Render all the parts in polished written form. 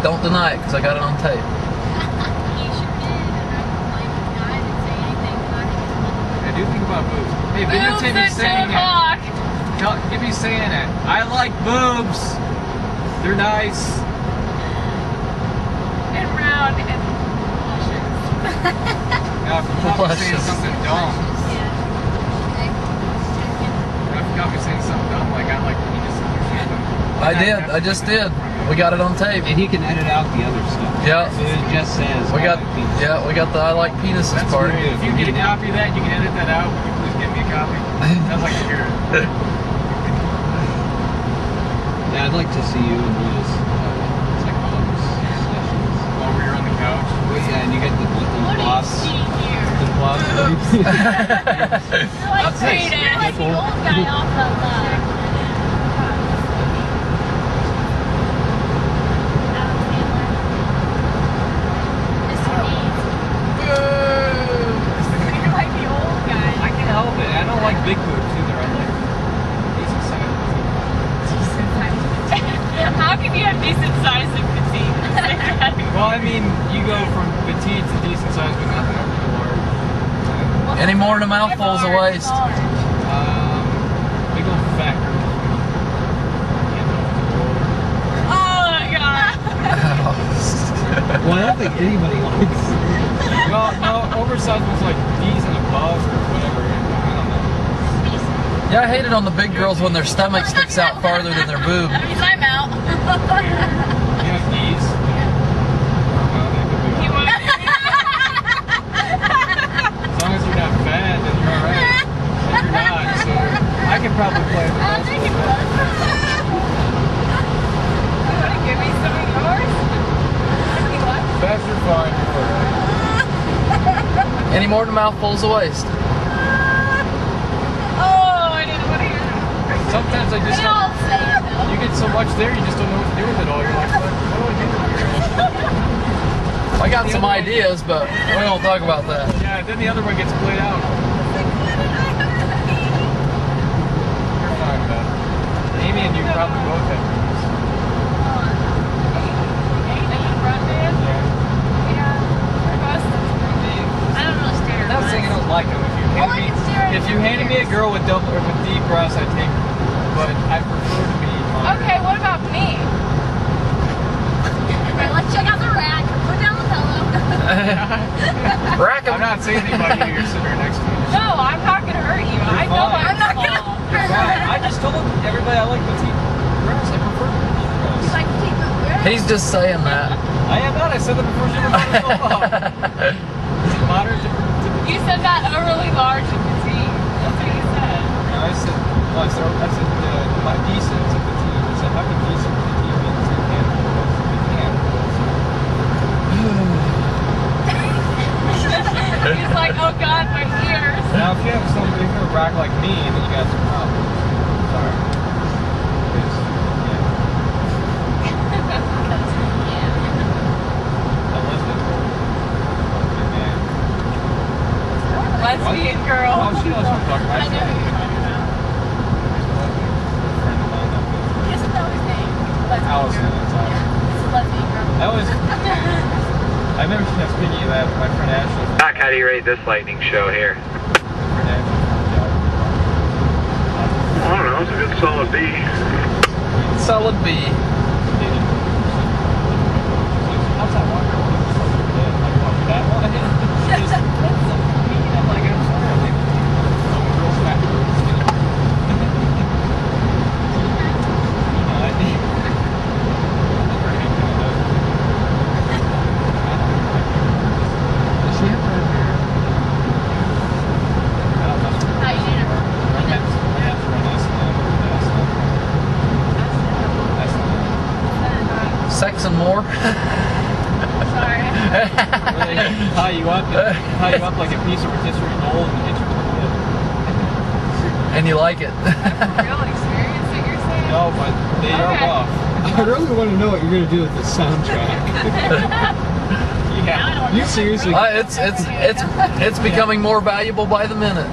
Don't deny it, because I got it on tape. You sure did, and I didn't say anything. I do think about boobs. Hey, videotape me saying it. Get me saying it. I like boobs. They're nice. And round and luscious. Now, if you caught me saying something dumb. If you caught me saying something dumb, like I like penis. I did. I just did. We got it on tape. And he can edit out the other stuff. Yeah. So it just says. We got. Yeah, we got the I like penises That's part. great. If you get a copy of that, you can edit that out. Would you please give me a copy? I'd like to hear it. Yeah, I'd like to see you and Liz. It's like hugs sessions. While we're on the couch. Well, yeah, and you get the What do you see here? You're like the old guy off of You're like the old guy. I can't help it. I don't like big boobs either. I like decent size. How can you have decent size and petite? Well, I mean, you go from petite to decent size, but nothing over the large. Any more than a mouthful's a waste. Big old fat girl. Oh my god. Well, I don't think anybody likes. Well, no, oversized was like D's and above or whatever. I don't know. Yeah, I hate it on the big girls when their stomach sticks out farther than their boob. That means I'm out. You have D's. You want As long as you're not fat, then you're alright. But you're not, so I can probably play with I'll those take it. a little bit. You want to give me some of yours? What? That's your fine, you're alright. Any more than a mouthful's a waste. Oh, I didn't want to hear that. Sometimes I just They all say it though. you get so much there, you just don't know what to do with it all. You're like, what do I do here? I got some ideas, but we won't talk about that. Yeah, then the other one gets played out. You're fine, man. Amy and you probably both have these. I don't really stare I'm not saying I don't like them. If you handed me a girl with double or with deep breasts, I'd take her. But I prefer to be moderate. Okay, what about me? Alright, let's check out the rack. Put down the pillow. Rack 'em. I'm not saying anybody who you're sitting right next to me. No, I'm not gonna hurt you. I know fine. I'm not gonna You're fine. I just told everybody I like petite breasts. I prefer petite breasts. like keep it weird. He's just saying that. I am not. I said that before she was on the phone. Is it moderate to You said that overly large and petite. That's what you said. No, I said my decent to petite. I said how can decent to petite mean it's in handfuls? He's like, oh god, my ears. Now if you have somebody who's gonna rock like me, then you got some problems. Sorry. Lesbian girl. Oh, she knows what I'm talking about. I know who you're talking about. He doesn't know his name. Lesbian Allison, girl. that's all. Yeah, it's a lesbian girl. That was. I remember speaking of that with my friend Ashley. Doc, how do you rate this lightning show here? I don't know, it's a good solid B. Solid B. How's that one girl? Like that one? I'm like, I'm sorry. I'm like, girls back. Sex and more. Sorry. Really tie you up like a piece of rotisserie gold and hit you with the head. And you like it. Real experience that you're saying? No, but they are Okay. rough. I really want to know what you're going to do with the soundtrack. Yeah. You seriously? It's becoming more valuable by the minute.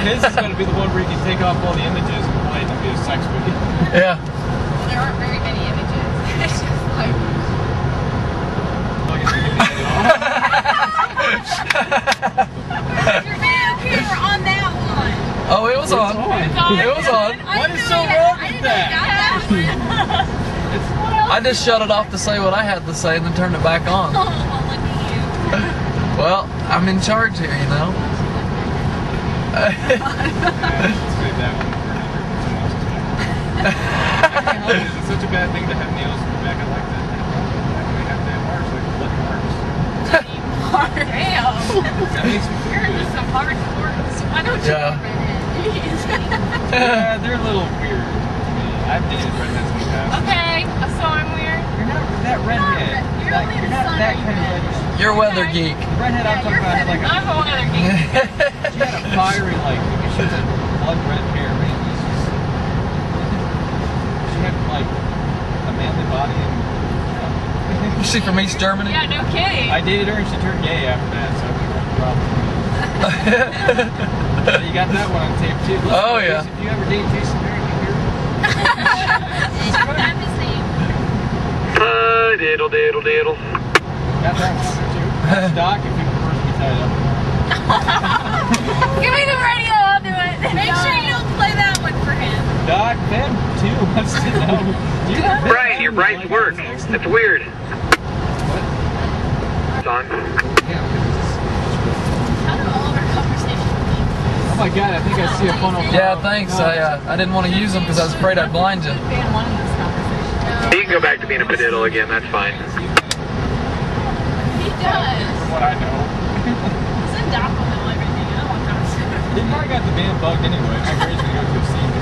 This is going to be the one where you can take off all the images and play it to be a sex movie. Yeah. There aren't very many images. It's just like I just shut it off to say what I had to say and then turned it back on. Oh, well, look at you. Well, I'm in charge here, you know. Let's save that one for another someone else's back. It's such a bad thing to have nails in the back. I like that. We have to have marks, like blood marks. Damn. That makes me feel You're good. just some hard words. Why don't you Yeah. go redhead? Yeah, they're a little weird to me. I've dated redheads in the past. Okay, so I'm weird. You're not that redhead. You're Like, only you're the not son, that are you kind of red? redhead. You're a weather geek. The redhead I'm talking about had like a, I'm a weather geek. she had a fiery, like, she had blood red hair, man. She had like a manly body and Is she from East Germany? Yeah, no kidding. I dated her and she turned gay after that, so we were a problem. You got that one on tape too. Listen, Oh, yeah. If you ever date Jason Barry, you hear I'm the same. Diddle, diddle, diddle. got that one on there too. That's Doc, if you prefer to be tied up. Give me the radio, I'll do it. Make sure you don't play that one for him. Doc, Fed too wants to know. Do you have Brian, your brights work. That's weird. It's on. How do all of our conversations Oh my god, I think I see a funnel. Yeah, thanks. I didn't want to use them because I was afraid I'd blind you. fan one in this conversation? You can go back to being a padiddle again, that's fine. He does. From what I know. Send Doc will know everything. I don't want conversation. He probably got the band bugged anyway. My grade's gonna go to a scene.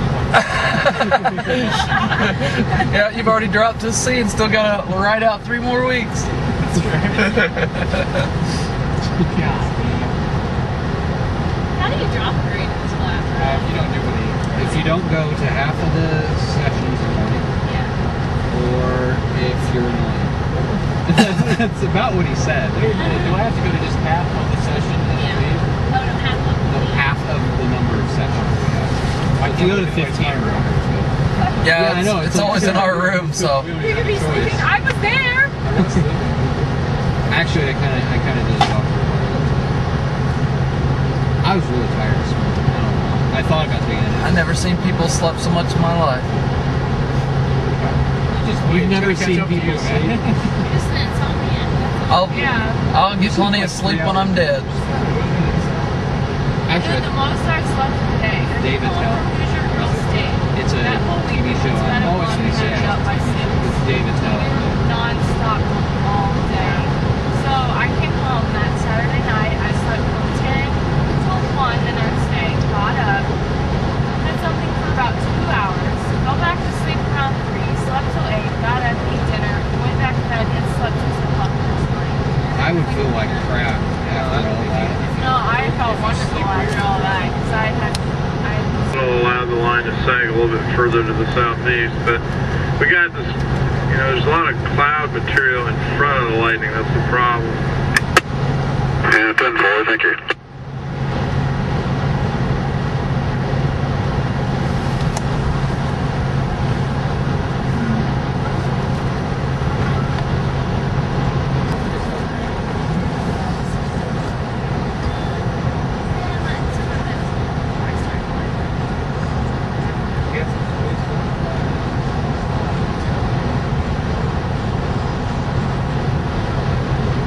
Yeah, you've already dropped to C and still got to ride out 3 more weeks. That's right. How do you drop a grade in this class? You don't do any. If you don't go to half of the sessions in the morning, Yeah. or if you're annoying. That's about what he said. Do I have to go to just half of the session and Yeah. leave? No, no, half of No, the half of the number of sessions we have. If you go to 15, we're always good. Yeah, I know, it's always in our room, so. You could be sleeping. I was there. Actually, I kind of did talk to her. I was really tired this morning. I don't know. I thought about taking it. I've never seen people sleep so much in my life. We've never seen people sleep. You're just an insomniac. I'll get plenty of sleep when I'm dead. Actually, The most I slept in a day. David Tell. Who's your real estate? It's a That whole TV week show was on kind of always fun. We BBC. ended up by 6. With David Tell. Non-stop all day. So I came home that Saturday night. I slept from 10 till 1 the next day. Got up, did something for about 2 hours. Go back to sleep around 3. Slept till 8. Got up, ate dinner. Went back to bed and slept till 2 o'clock the next morning. I would feel like crap after all that. No, I felt wonderful after all that because I had. It'll allow the line to sag a little bit further to the southeast, but we got this, you know, there's a lot of cloud material in front of the lightning. That's the problem. Yeah, 10-4, thank you.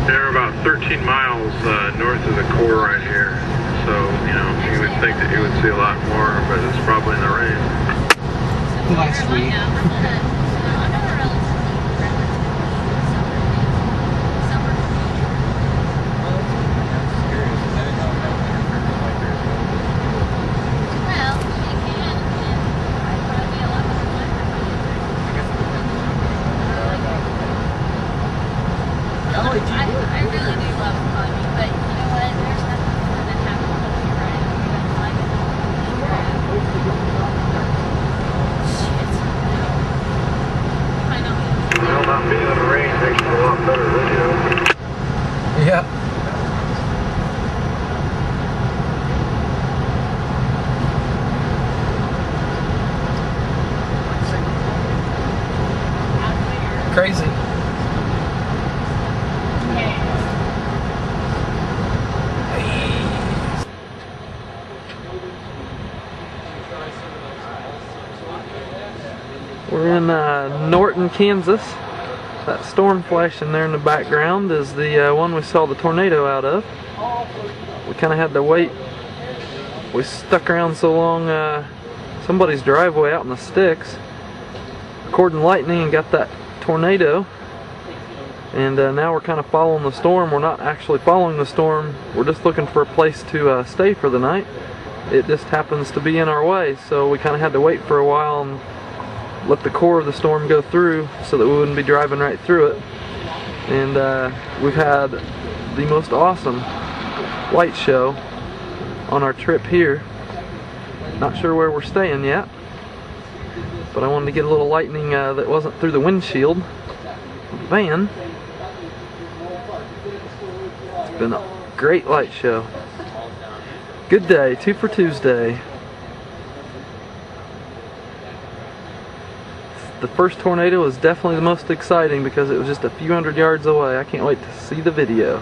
They're about 13 miles north of the core right here. So, you know, you would think that you would see a lot more, but it's probably in the rain. Last week. I really do love climbing, but you know what? There's nothing more than having a bumpy ride. You're gonna climb it. Shit. I know. Well, not being in the rain makes it a lot better video. Yeah. Crazy. We're in Norton, Kansas. That storm flashing there in the background is the one we saw the tornado out of. We kind of had to wait. We stuck around so long somebody's driveway out in the sticks, recording lightning, and got that tornado. And now we're kind of following the storm. We're not actually following the storm. We're just looking for a place to stay for the night. It just happens to be in our way, so we kind of had to wait for a while and let the core of the storm go through so that we wouldn't be driving right through it. And we've had the most awesome light show on our trip here. Not sure where we're staying yet, but I wanted to get a little lightning that wasn't through the windshield of the van. It's been a great light show. Good day, 2 for Tuesday. The first tornado was definitely the most exciting because it was just a few hundred yards away. I can't wait to see the video.